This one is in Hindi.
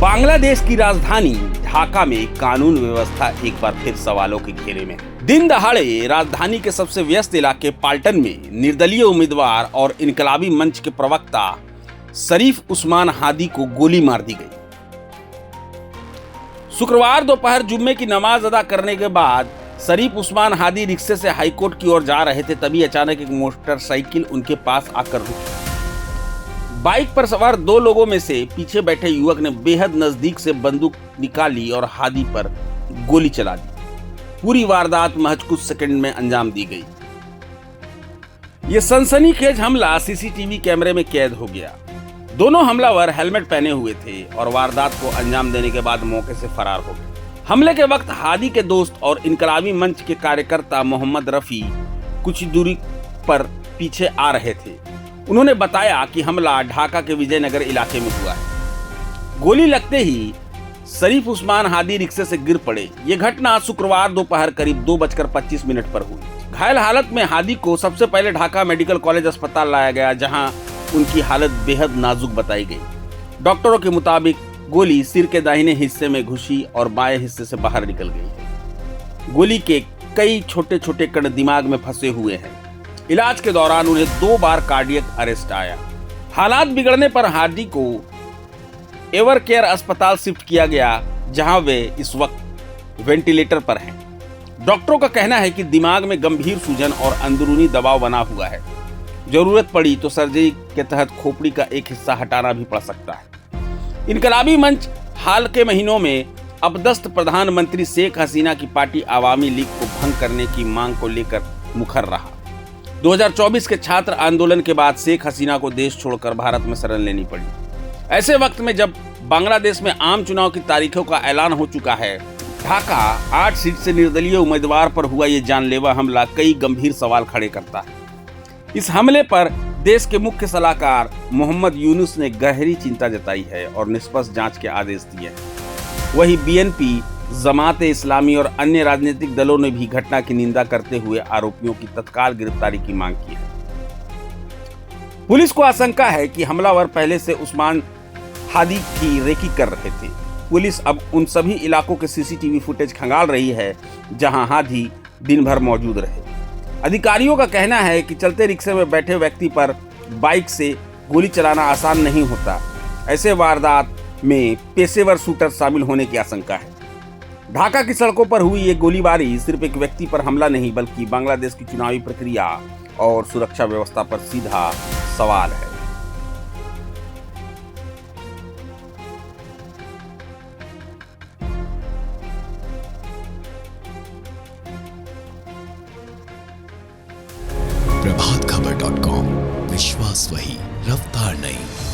बांग्लादेश की राजधानी ढाका में कानून व्यवस्था एक बार फिर सवालों के घेरे में। दिन दहाड़े राजधानी के सबसे व्यस्त इलाके पाल्टन में निर्दलीय उम्मीदवार और इनकलाबी मंच के प्रवक्ता शरीफ उस्मान हादी को गोली मार दी गई। शुक्रवार दोपहर जुम्मे की नमाज अदा करने के बाद शरीफ उस्मान हादी रिक्शे से हाईकोर्ट की ओर जा रहे थे, तभी अचानक एक मोटरसाइकिल उनके पास आकर रुकी। बाइक पर सवार दो लोगों में से पीछे बैठे युवक ने बेहद नजदीक से बंदूक निकाली और हादी पर गोली चला दी। पूरी वारदात महज कुछ सेकंड में अंजाम दी गई। यह सनसनीखेज हमला सीसीटीवी कैमरे में कैद हो गया। दोनों हमलावर हेलमेट पहने हुए थे और वारदात को अंजाम देने के बाद मौके से फरार हो गए। हमले के वक्त हादी के दोस्त और इनकलाबी मंच के कार्यकर्ता मोहम्मद रफी कुछ दूरी पर पीछे आ रहे थे। उन्होंने बताया कि हमला ढाका के विजयनगर इलाके में हुआ है। गोली लगते ही शरीफ उस्मान हादी रिक्शे से गिर पड़े। ये घटना शुक्रवार दोपहर करीब 2:25 पर हुई। घायल हालत में हादी को सबसे पहले ढाका मेडिकल कॉलेज अस्पताल लाया गया, जहां उनकी हालत बेहद नाजुक बताई गई। डॉक्टरों के मुताबिक गोली सिर के दाहिने हिस्से में घुसी और बाएं हिस्से से बाहर निकल गई है। गोली के कई छोटे छोटे कण दिमाग में फंसे हुए हैं। इलाज के दौरान उन्हें 2 बार कार्डियक अरेस्ट आया। हालात बिगड़ने पर हादी को एवर केयर अस्पताल शिफ्ट किया गया, जहां वे इस वक्त वेंटिलेटर पर हैं। डॉक्टरों का कहना है कि दिमाग में गंभीर सूजन और अंदरूनी दबाव बना हुआ है। जरूरत पड़ी तो सर्जरी के तहत खोपड़ी का एक हिस्सा हटाना भी पड़ सकता है। इनकलाबी मंच हाल के महीनों में अपदस्थ प्रधानमंत्री शेख हसीना की पार्टी आवामी लीग को भंग करने की मांग को लेकर मुखर रहा। 2024 के छात्र आंदोलन के बाद शेख हसीना को देश छोड़कर भारत में शरण लेनी पड़ी। ऐसे वक्त में जब बांग्लादेश में आम चुनाव की तारीखों का ऐलान हो चुका है, ढाका 8 सीट से निर्दलीय उम्मीदवार पर हुआ ये जानलेवा हमला कई गंभीर सवाल खड़े करता है। इस हमले पर देश के मुख्य सलाहकार मोहम्मद यूनुस ने गहरी चिंता जताई है और निष्पक्ष जांच के आदेश दिए हैं। वहीं बीएनपी, जमात-ए इस्लामी और अन्य राजनीतिक दलों ने भी घटना की निंदा करते हुए आरोपियों की तत्काल गिरफ्तारी की मांग की है। पुलिस को आशंका है कि हमलावर पहले से उस्मान हादी की रेकी कर रहे थे। पुलिस अब उन सभी इलाकों के सीसीटीवी फुटेज खंगाल रही है जहां हादी दिन भर मौजूद रहे। अधिकारियों का कहना है कि चलते रिक्शे में बैठे व्यक्ति पर बाइक से गोली चलाना आसान नहीं होता। ऐसे वारदात में पेशेवर शूटर शामिल होने की आशंका है। ढाका की सड़कों पर हुई ये गोलीबारी सिर्फ एक व्यक्ति पर हमला नहीं, बल्कि बांग्लादेश की चुनावी प्रक्रिया और सुरक्षा व्यवस्था पर सीधा सवाल है। प्रभातखबर.com, विश्वास वही, रफ्तार नहीं।